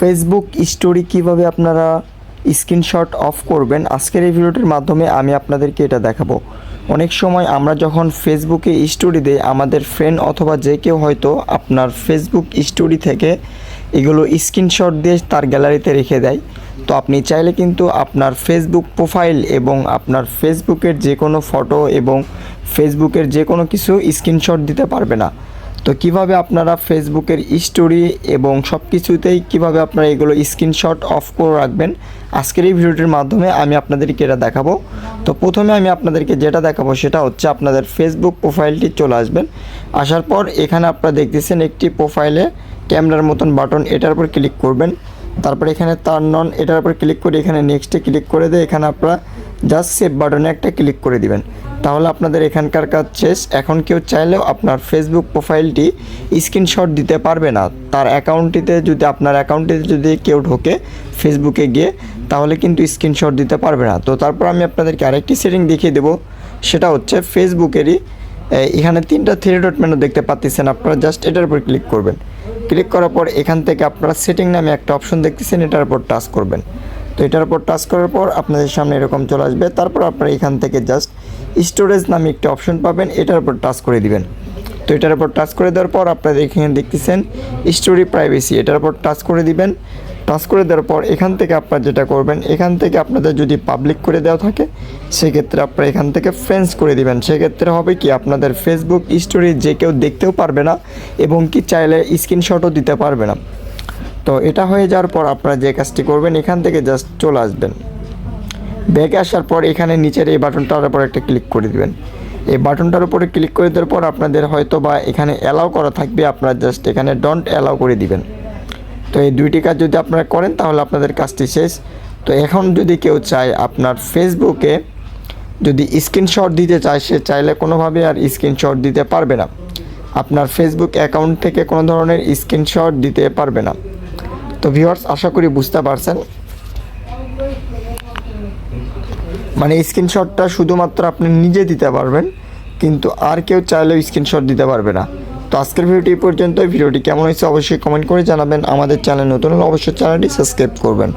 Facebook story কিভাবে আপনারা screenshot of করবেন আজকের এই ভিডিওটির মাধ্যমে আমি আপনাদেরকে এটা দেখাবো। অনেক সময় আমরা যখন ফেসবুকে স্টোরি দেই আমাদের ফ্রেন্ড অথবা যে কেউ হয়তো আপনার ফেসবুক স্টোরি থেকে এগুলো স্ক্রিনশট দিয়ে তার গ্যালারিতে রেখে দেয়। তো আপনি চাইলে কিন্তু আপনার ফেসবুক প্রোফাইল এবং আপনার ফেসবুকের যে কোনো ফটো এবং ফেসবুকের যে কোনো কিছু স্ক্রিনশট দিতে পারবে না। তো কিভাবে আপনারা ফেসবুকের স্টোরি এবং সব কিছুতেই কীভাবে আপনারা এগুলো স্ক্রিনশট অফ করে রাখবেন আজকের এই ভিডিওটির মাধ্যমে আমি আপনাদেরকে এটা দেখাবো। তো প্রথমে আমি আপনাদেরকে যেটা দেখাবো সেটা হচ্ছে আপনাদের ফেসবুক প্রোফাইলটি চলে আসবেন। আসার পর এখানে আপনারা দেখতেছেন একটি প্রোফাইলে ক্যামেরার মতন বাটন, এটার উপর ক্লিক করবেন। তারপর এখানে টার্ন অন, এটার উপর ক্লিক করে এখানে নেক্সটে ক্লিক করে দিয়ে এখানে আপনারা জাস্ট সেভ বাটনে একটা ক্লিক করে দিবেন। তাহলে আপনাদের এখানকার কাজ শেষ। এখন কেউ চাইলেও আপনার ফেসবুক প্রোফাইলটি স্ক্রিনশট দিতে পারবে না। তার অ্যাকাউন্টটিতে যদি আপনার অ্যাকাউন্টটিতে যদি কেউ ঢোকে ফেসবুকে গিয়ে তাহলে কিন্তু স্ক্রিনশট দিতে পারবে না। তো তারপর আমি আপনাদেরকে আরেকটি সেটিং দেখিয়ে দেবো, সেটা হচ্ছে ফেসবুকেরই এখানে তিনটা থ্রি ডট মেনু দেখতে পাচ্ছেন, আপনারা জাস্ট এটার উপর ক্লিক করবেন। ক্লিক করার পর এখান থেকে আপনারা সেটিং নামে একটা অপশন দেখতেছেন, এটার উপর টাচ করবেন। তো এটার উপর টাচ করার পর আপনাদের সামনে এরকম চলে আসবে। তারপর আপনারা এখান থেকে জাস্ট স্টোরেজ নামে একটা অপশন পাবেন, এটার উপর টাচ করে দিবেন। তো এটার উপর টাচ করে দেওয়ার পর আপনারা এখানে দেখতেছেন স্টোরি প্রাইভেসি, এটার উপর টাচ করে দিবেন। টাচ করে দেওয়ার পর এখান থেকে আপনারা যেটা করবেন, এখান থেকে আপনাদের যদি পাবলিক করে দেওয়া থাকে সেক্ষেত্রে আপনারা এখান থেকে ফ্রেন্ডস করে দিবেন। সেক্ষেত্রে হবে কি আপনাদের ফেসবুক স্টোরি যে কেউ দেখতেও পারবে না এবং কি চাইলে স্ক্রিনশটও দিতে পারবে না। তো এটা হয়ে যাওয়ার পর আপনারা যে কাজটি করবেন এখান থেকে জাস্ট চলে আসবেন। ব্যাকে আসার পর এখানে নিচের এই বাটনটার উপর একটা ক্লিক করে দিবেন। এই বাটনটার উপরে ক্লিক করে দেওয়ার পর আপনাদের হয়তো বা এখানে অ্যালাউ করা থাকবে, আপনারা জাস্ট এখানে ডোন্ট অ্যালাউ করে দিবেন। তো এই দুইটি কাজ যদি আপনারা করেন তাহলে আপনাদের কাজটি শেষ। তো এখন যদি কেউ চায় আপনার ফেসবুকে যদি স্ক্রিনশট দিতে চায়, সে চাইলে কোনোভাবে আর স্ক্রিনশট দিতে পারবে না। আপনার ফেসবুক অ্যাকাউন্ট থেকে কোনো ধরনের স্ক্রিনশট দিতে পারবে না। তো ভিউয়ার্স, আশা করি বুঝতে পারছেন। মানে স্ক্রিনশটটা শুধুমাত্র আপনি নিজে দিতে পারবেন, কিন্তু আর কেউ চাইলেও স্ক্রিনশট দিতে পারবে না। তো আজকের ভিডিওটি এই পর্যন্ত। ভিডিওটি কেমন হয়েছে অবশ্যই কমেন্ট করে জানাবেন। আমাদের চ্যানেল নতুন হলে অবশ্যই চ্যানেলটি সাবস্ক্রাইব করবেন।